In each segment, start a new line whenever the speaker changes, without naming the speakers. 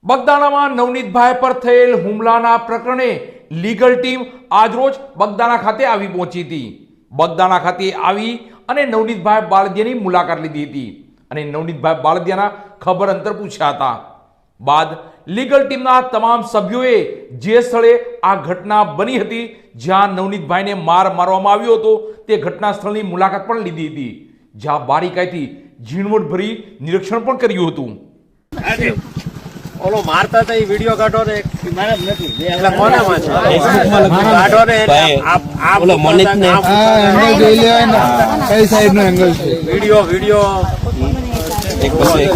બગદાણામાં નવનીતભાઈ પર થયેલ હુમલાના પ્રકરણે લીગલ ટીમ આજરોજ બગદાણા ખાતે આવી પહોંચી હતી. બગદાણા ખાતે આવી અને નવનીતભાઈ બાળદિયાની મુલાકાત લીધી હતી અને નવનીતભાઈ બાળદિયાના ખબર અંતર પૂછ્યા હતા. બાદ લીગલ ટીમના તમામ સભ્યોએ જે સ્થળે આ ઘટના બની હતી, જ્યાં નવનીતભાઈને મારવામાં આવ્યો હતો, તે ઘટના સ્થળની મુલાકાત પણ લીધી હતી, જ્યાં બારીકાઈથી ઝીણવટભરી નિરીક્ષણ પણ કર્યું હતું.
ઓલો મારતા હતા એ વિડિયો કાઢો ને મારે નથી એટલે કોનામાં છે ફેસબુકમાં લખી કાઢો ને આ ઓલો મનિત ને એંગલ જોઈ લેવાય ને કઈ સાઈડ નો એંગલ છે વિડિયો એક પછી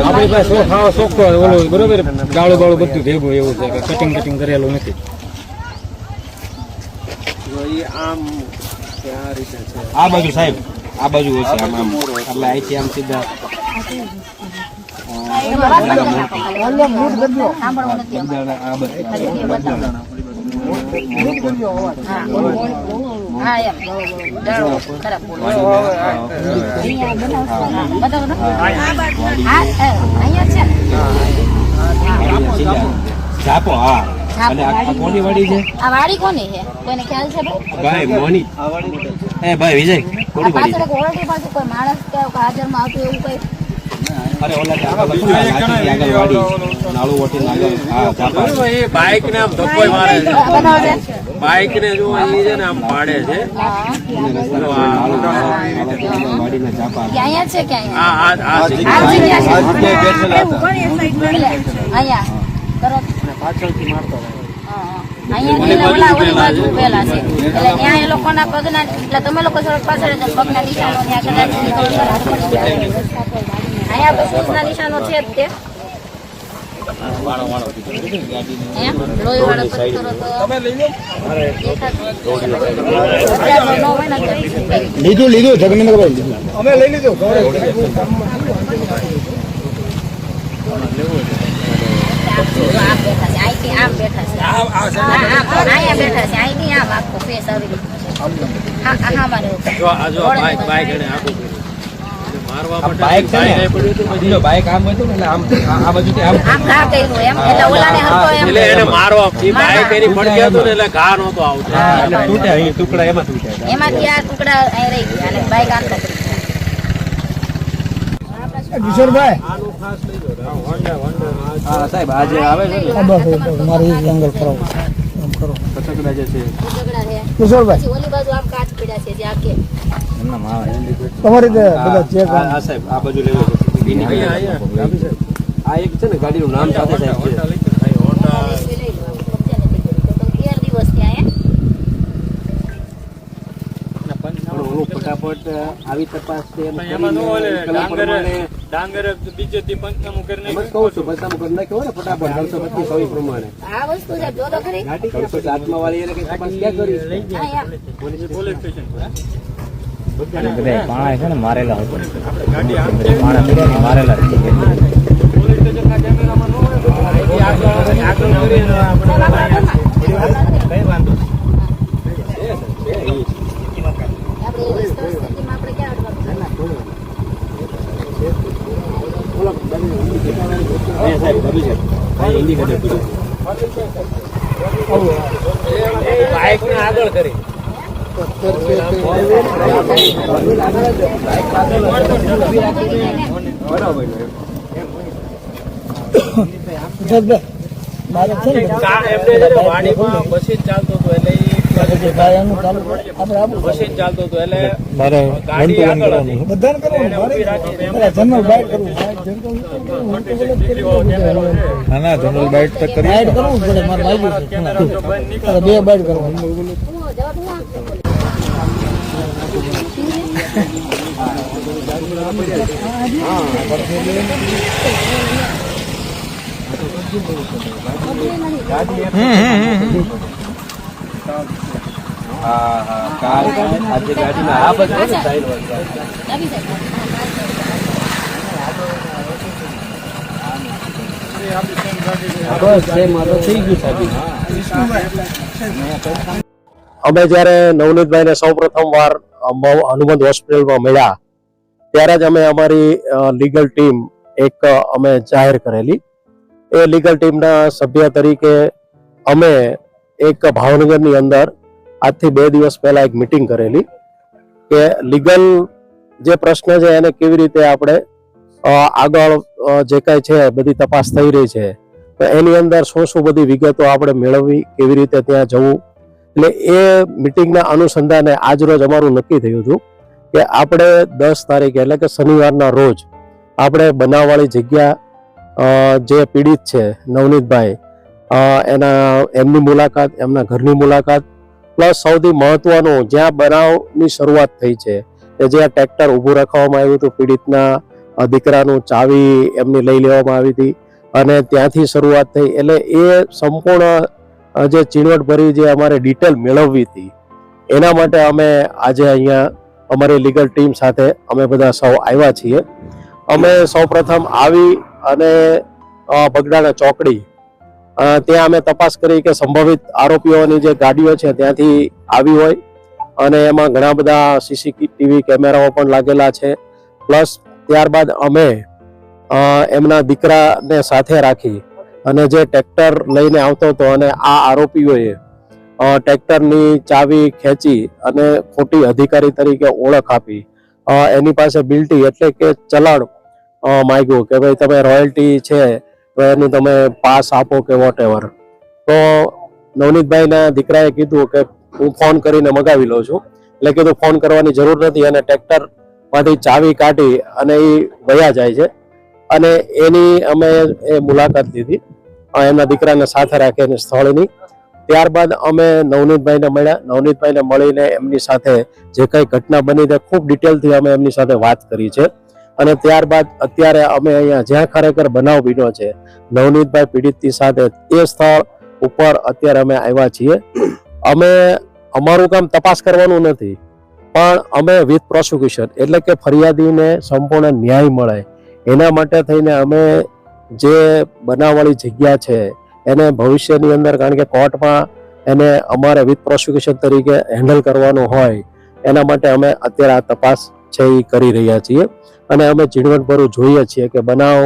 આપણી પાસે શોખ ઓલો બરોબર ગાળો બાળો બધું ભેગું એવું છે કે કટિંગ કરેલું નથી. આમ આ રીતે છે આ બાજુ સાહેબ આ બાજુ હશે આમ એટલે અહીંથી આમ સીધા છાપો હા અને આ કોની વાડી છે?
આ વાડી કોની છે? કોઈને ખ્યાલ છે
ભાઈ મોની એ ભાઈ વિજય કોની વાડી છે?
ઓળખી પાસે કોઈ માણસ કે હાજરમાં આવતું એવું કઈ?
અરે ઓલા કે આગળ વાડી નાળું વટી આગળ હા છાપા એ બાઈક ને આમ ધક્કો મારે છે બાઈક ને જો અહીં છે ને આમ પાડે છે વાડી ના છાપા
અહીંયા છે કે
આ
અહીંયા કરો
પાછળથી મારતો
અહીંયા ઓલી બાજુ ઉભેલા છે એટલે ત્યાં એ લોકોના પગના એટલે તમે લોકો સડક પાછળ પગના નિશાનો ત્યાં કદાચ અહીંયા તો શૂઝના નિશાનો છે જ તે લોહી વાળો પથ્થરો તો
લીધું જગનંદભાઈ અમે લઈ લીધું
આમ બેઠા છે અહીંયા બેઠા છે અહીંથી આમ આખો ફેસ આવી રીતે હા મારે
બાઈક છે ને બીજો બાઈક આમ હતું ને આમ આ બાજુથી આમ
ઘા કર્યું એમ એટલે ઓલાને હતો એમ
એટલે એને મારવા ઈ બાઈક એની પડી ગયો ને એટલે ઘા નહોતો આવતો એટલે તૂટ્યા અહીં ટુકડા એમાં તૂટ્યા
એમાંથી આ ટુકડા અહીં રહી ગયા અને બાઈક આમ પકડી
કિશોરભાઈ આનું ખાસ લઈ લો હા સાહેબ આજે આવે છે
મારી એંગલ કરો
પછકડા જે છે
કિશોરભાઈ
ઓલી બાજુ આમ કાચ પડ્યા છે જે આકે
એમના માં
તમારી બધા ચેક
આ સાહેબ આ બાજુ લેવો આ એક છે ને ગાડીનું નામ સાથે સાહેબ છે હોન્ડા
દિવસ ત્યાં
ફટાફટ આવી તપાસ છે ડાંગર બીજેથી પંચનામું કરીને કહું છું પંચનામું કરી નાખ્યો ને ફટાફટ 325 પ્રમાણે
આ વસ્તુ છે જો તો ખરી
307 વાળી એને કઈ તપાસ ક્યાં કરી પોલીસ સ્ટેશન
બધા પાણા છે ને મારેલા હતો
ગાડી
મારેલા
પોલીસ સ્ટેશનના કેમેરામાં ન હોય આગળ કરીને કઈ વાંધો બાઈક ને આગળ કરી વાડીમાં બસી ચાલતો હતો એટલે બસી ચાલતો હતો એટલે ગાડી આગળ હતી
બધાને કરવાનું જનરલ બાઇટ કરવું ના જનરલ બાઇટ તો કરી બાઇટ કરવું પડે મારે વાગ્યું છે બે બાઇટ કરવાનું
અમે જ્યારે નવનીતભાઈને સૌપ્રથમ વાર હનુમંત હોસ્પિટલમાં મળ્યા ત્યારે જ અમે અમારી લીગલ ટીમ એક અમે જાહેર કરેલી. એ લીગલ ટીમના સભ્ય તરીકે અમે એક ભાવનગરની અંદર આજથી 2 દિવસ પહેલા એક મીટિંગ કરેલી કે લીગલ જે પ્રશ્ન છે એને કેવી રીતે આપણે આગળ જે કાંઈ છે બધી તપાસ થઈ રહી છે તો એની અંદર શું બધી વિગતો આપણે મેળવવી, કેવી રીતે ત્યાં જવું. એટલે એ મીટિંગના અનુસંધાને આજરોજ અમારું નક્કી થયું હતું કે આપણે 10 તારીખે એટલે કે શનિવારના રોજ આપણે બનાવવાળી જગ્યા જે પીડિત છે નવનીતભાઈ એમની મુલાકાત, એમના ઘરની મુલાકાત, પ્લસ સૌથી મહત્વનું જ્યાં બનાવની શરૂઆત થઈ છે કે જ્યાં ટ્રેક્ટર ઊભું રાખવામાં આવ્યું હતું, પીડિતના દીકરાનું ચાવી એમની લઈ લેવામાં આવી હતી અને ત્યાંથી શરૂઆત થઈ. એટલે એ સંપૂર્ણ જે ચીણવટભરી જે અમારે ડિટેલ મેળવવી હતી એના માટે અમે આજે અહીંયા અમારી લીગલ ટીમ સાથે અમે બધા સૌ આવ્યા છીએ. અમે સૌપ્રથમ આવી અને બગડાના ચોકડી ત્યાં અમે તપાસ કરી કે સંભવિત આરોપીઓની જે ગાડીઓ છે ત્યાંથી આવી હોય અને એમાં ઘણા બધા સીસીટીવી કેમેરાઓ પણ લાગેલા છે. પ્લસ ત્યારબાદ અમે એમના દીકરાને સાથે રાખી અને જે ટ્રેક્ટર લઈને આવતો હતો અને આ આરોપીઓએ ટ્રેક્ટરની ચાવી ખેંચી અને ખોટી અધિકારી તરીકે ઓળખ આપી, એની પાસે બિલ્ટી એટલે કે ચલાણ માંગ્યું કે ભાઈ તમે રોયલ્ટી છે તો એનું તમે પાસ આપો કે વોટ એવર. તો નવનીતભાઈના દીકરાએ કીધું કે હું ફોન કરીને મગાવી લઉં છું. એટલે કીધું ફોન કરવાની જરૂર નથી અને ટ્રેક્ટરમાંથી ચાવી કાઢી અને એ વયા જાય છે. અને એની અમે એ મુલાકાત લીધી એમના દીકરાને સાથે રાખીને સ્થળની. ત્યારબાદ અમે નવનીતભાઈને મળ્યા. નવનીતભાઈને મળીને એમની સાથે જે કંઈ ઘટના બની તે ખૂબ ડિટેલથી અમે એમની સાથે વાત કરી છે. અને ત્યારબાદ અત્યારે અમે અહીંયા જ્યાં ખરેખર બનાવ બન્યો છે નવનીતભાઈ પીડિતની સાથે એ સ્થળ ઉપર અત્યારે અમે આવ્યા છીએ. અમે અમારું કામ તપાસ કરવાનું નથી પણ અમે વિથ પ્રોસિક્યુશન એટલે કે ફરિયાદીને સંપૂર્ણ ન્યાય મળે એના માટે થઈને અમે જે બનાવવાળી જગ્યા છે એને ભવિષ્યની અંદર, કારણ કે કોર્ટમાં એને અમારે વિથ પ્રોસિક્યુશન તરીકે હેન્ડલ કરવાનું હોય એના માટે અમે અત્યારે આ તપાસ છે એ કરી રહ્યા છીએ. અને અમે ઝીણવટભરું જોઈએ છીએ કે બનાવ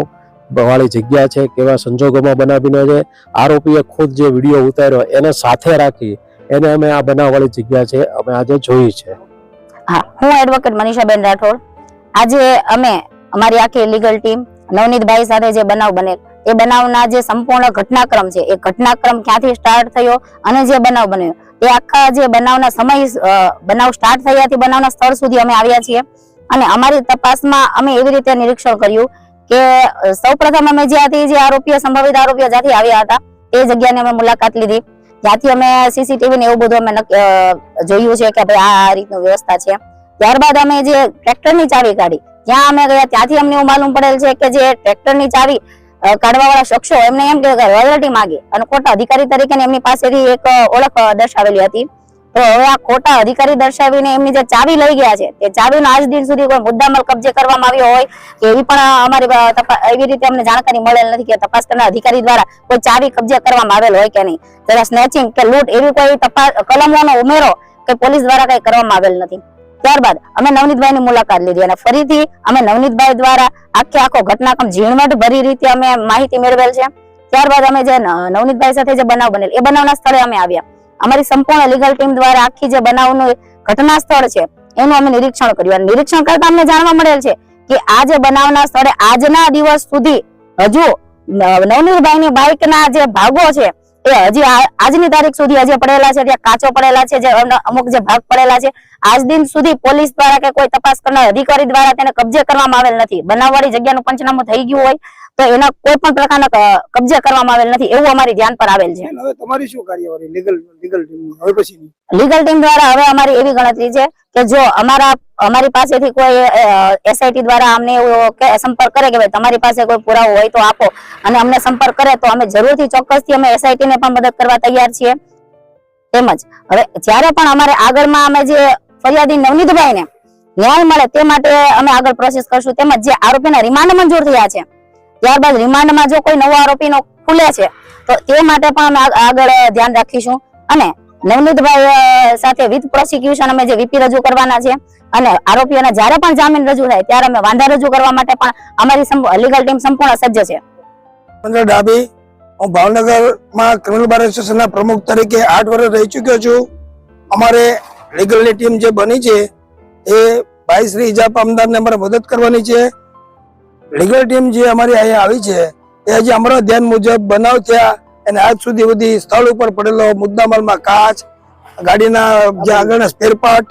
વાળી જગ્યા છે, કેવા સંજોગોમાં બનાવ બન્યો છે. આરોપીએ ખુદ જે વિડીયો ઉતાર્યો એને સાથે રાખી એને અમે આ બનાવવાળી જગ્યા છે અમે આજે જોઈ છે.
હા, હું એડવોકેટ મનીષાબેન રાઠોડ. આજે અમે અમારી આખી લીગલ ટીમ નવનીતભાઈ સાથે જે બનાવ બનેલ એ બનાવના જે સંપૂર્ણ ઘટનાક્રમ છે એ ઘટનાક્રમ ક્યાંથી સ્ટાર્ટ થયો અને જે બનાવ બન્યો એ આખા જે બનાવના સમય બનાવ સ્ટાર્ટ થયાથી બનાવના સ્થળ સુધી અમે આવ્યા છીએ. અને અમારી તપાસમાં અમે એવી રીતે નિરીક્ષણ કર્યું કે સૌપ્રથમ અમે જ્યાંથી જે આરોપીઓ સંભવિત આરોપીઓ જ્યાંથી આવ્યા હતા એ જગ્યાની અમે મુલાકાત લીધી, જ્યાંથી અમે સીસીટીવી ને એવું બધું અમે જોયું છે કે ભાઈ આ રીતની વ્યવસ્થા છે. ત્યારબાદ અમે જે ટ્રેક્ટરની ચાવી કાઢી જ્યાં અમે ગયા ત્યાંથી અમને એવું માલુમ પડેલ છે કે જે ટ્રેક્ટરની ચાવી કાઢવા વાળા શખ્સો એમને એમ કે રોયલ્ટી માંગી અને ખોટા અધિકારી તરીકે એમની પાસેથી એક ઓળખ દર્શાવેલી હતી. તો હવે આ ખોટા અધિકારી દર્શાવીને એમની જે ચાવી લઈ ગયા છે તે ચાવીનો આજ દિન સુધી કોઈ મુદ્દામાલ કબજે કરવામાં આવ્યો હોય કે એવી પણ અમારી એવી રીતે અમને જાણકારી મળેલ નથી કે તપાસ કરનાર અધિકારી દ્વારા કોઈ ચાવી કબજે કરવામાં આવેલ હોય કે નહીં. જરા સ્નેચિંગ કે લૂંટ એવી કોઈ તપાસ કલમોનો ઉમેરો કે પોલીસ દ્વારા કઈ કરવામાં આવેલ નથી. ત્યારબાદ અમે નવનીતભાઈની મુલાકાત લીધી અને ફરીથી અમે નવનીતભાઈ દ્વારા આખો ઘટનાક્રમ ઝીણવટ ભરી રીતે અમે માહિતી મેળવેલ છે. ત્યારબાદ અમે જે નવનીતભાઈ સાથે જે બનાવ બનેલ એ બનાવના સ્થળે અમે આવ્યા. અમારી સંપૂર્ણ લીગલ ટીમ દ્વારા આખી જે બનાવનું ઘટના સ્થળ છે એનું અમે નિરીક્ષણ કર્યું અને નિરીક્ષણ કરતા અમને જાણવા મળેલ છે કે આ જે બનાવના સ્થળે આજના દિવસ સુધી હજુ નવનીતભાઈની બાઇકના જે ભાગો છે એ હજી આજની તારીખ સુધી હજી પડેલા છે, ત્યાં કાચો પડેલા છે, જે અમુક જે ભાગ પડેલા છે આજ દિન સુધી પોલીસ દ્વારા કે કોઈ તપાસ કરનાર અધિકારી દ્વારા તેને કબજે કરવામાં આવેલ નથી. બનાવવાળી જગ્યાનું પંચનામું થઈ ગયું હોય તો એના કોઈ પણ પ્રકારના કબજે કરવામાં આવેલ નથી એવું અમારી ધ્યાન પર આવેલ છે.
હવે તમારી શું કાર્યવાહી લીગલ ટીમ હવે પછીની?
લીગલ ટીમ દ્વારા હવે અમારી એવી ગણતરી છે કે જો અમારી પાસેથી કોઈ એસઆઈટી દ્વારા અમને એવું સંપર્ક કરે કે ભાઈ તમારી પાસે કોઈ પુરાવો હોય તો આપો અને અમને સંપર્ક કરે તો અમે જરૂરથી ચોક્કસથી અમે એસઆઈટી ને પણ મદદ કરવા તૈયાર છીએ. તેમજ હવે જ્યારે પણ અમારે આગળમાં અમે જે ફરિયાદી નવનીતભાઈને ન્યાય મળે તે માટે અમે આગળ પ્રોસેસ કરશું. તેમજ જે આરોપીના રિમાન્ડ મંજૂર થયા છે ત્યારબાદ રિમાન્ડમાં જો કોઈ નવો આરોપીનો ખુલે છે તો તે માટે પણ અમે આગળ ધ્યાન રાખીશું. અને નવનીતભાઈ સાથે વિથ પ્રોસિક્યુશન અમે જે વીપી રજૂ કરવાના છે અને આરોપીઓના જ્યારે પણ જામીન રજૂ થાય ત્યારે અમે વાંધા રજૂ કરવા માટે પણ અમારી લીગલ ટીમ સંપૂર્ણ સજ્જ છે.
ડાબી, હું ભાવનગરમાં ક્રિમિનલ બાર એસોસિએશનના પ્રમુખ તરીકે 8 વર્ષ રહી ચુક્યો છું. અમારે લીગલની ટીમ જે બની છે એ ભાઈ શ્રી ઇજા પામદારને અમારે મદદ કરવાની છે. લીગલ ટીમ જે અમારી અહીંયા આવી છે એ હજી અમારા ધ્યાન મુજબ બનાવ થયા અને આજ સુધી બધી સ્થળ ઉપર પડેલો મુદ્દામાલમાં કાચ, ગાડીના જે આગળના સ્પેર પાર્ટ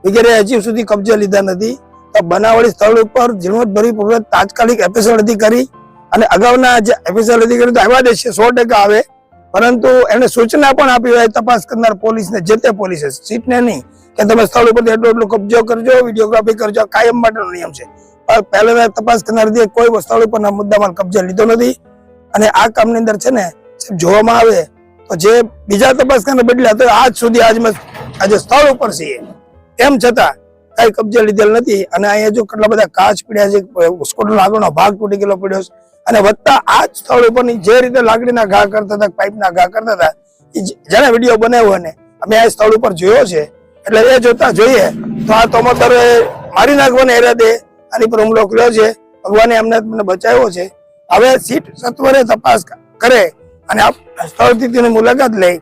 વગેરે હજી સુધી કબજે લીધા નથી. તો બનાવવાળી સ્થળ ઉપર ઝીણવટભરી પૂર્વક તાત્કાલિક એફએસએલ અધિકારી અને અગાઉના જે એફએસએલ અધિકારી તો આવ્યા જ છે, 100% આવે, પરંતુ એને સૂચના પણ આપી હોય તપાસ કરનાર પોલીસને, જે તે પોલીસે, સીટને નહીં કે તમે સ્થળ ઉપર એટલો કબજો કરજો, વિડીયોગ્રાફી કરજો, કાયમ માટેનો નિયમ છે. પણ પહેલા તપાસ કરનાર કોઈ સ્થળ ઉપરના મુદ્દામાલ કબજે લીધો નથી. અને આ કામની અંદર છે ને જોવામાં આવે તો જે બીજા તપાસ કરનાર બદલ્યા તો આજ સુધી આજે સ્થળ ઉપર છીએ તેમ છતાં કઈ કબજે લીધેલ નથી. અને અહીંયા જો કેટલા બધા કાચ પડ્યા છે, સ્કૂટરનો આગળનો ભાગ તૂટી ગયેલો પડ્યો છે અને વધતા આ જ સ્થળ ઉપરની જે રીતે લાકડીના ઘા કરતા હતા, પાઇપના ઘા કરતા હતા, જેને વિડીયો બનાવ્યો ને અમે આ સ્થળ ઉપર જોયો છે. એટલે એ જોતા જોઈએ તો આ તોમતરે મારી નાખવાને ઈરાદે આની પર હુમલો કર્યો છે. ભગવાને એમને બચાવ્યો છે. હવે સીટ સત્વરે તપાસ કરે અને સ્થળથી તેની મુલાકાત લઈ